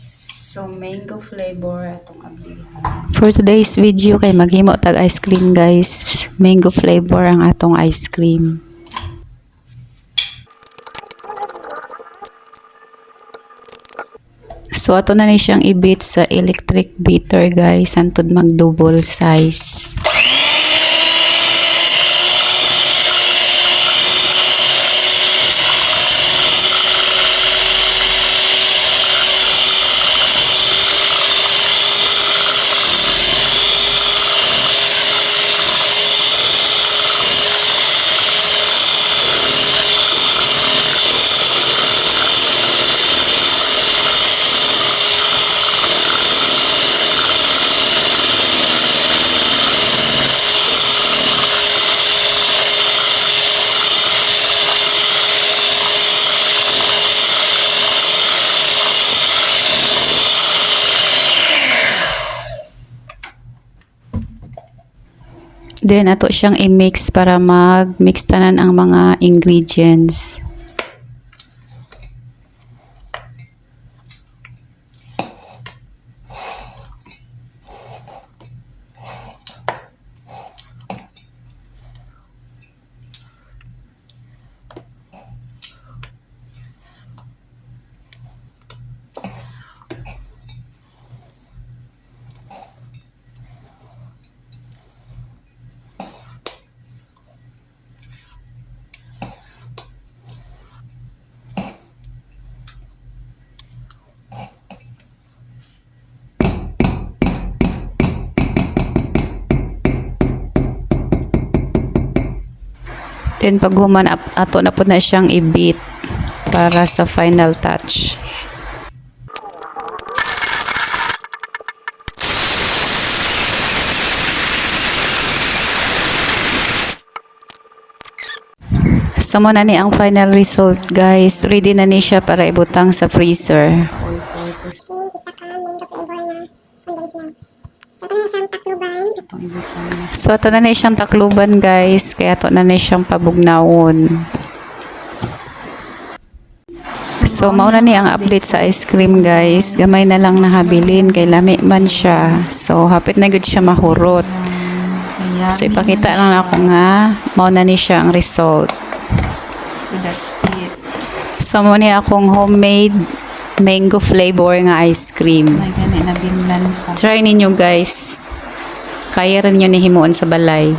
So mango flavor atong ablihan. For today's video kay maghimo tag ice cream guys. Mango flavor ang atong ice cream. So ato na ni siyang i-beat sa electric beater guys, antud mag double size. Then ato siyang i-mix para mag-mix tanan ang mga ingredients. Then pag human ato na po na siyang i-beat para sa final touch. So mo na ni ang final result guys. Ready na ni siya para ibutang sa freezer. So ito na na siyang takluban guys, kaya ito na na siyang pabugnawon. So mauna ni ang update sa ice cream guys, gamay na lang nahabilin kay lami man siya. So hapit na gud siya mahurot. So ipakita lang ako nga mauna ni siya ang result. So that's it. So mo ni akong homemade mango flavor nga ice cream. May gani na binlan pa. Try ninyo guys. Kaya rin nyo ni himuon sa balay.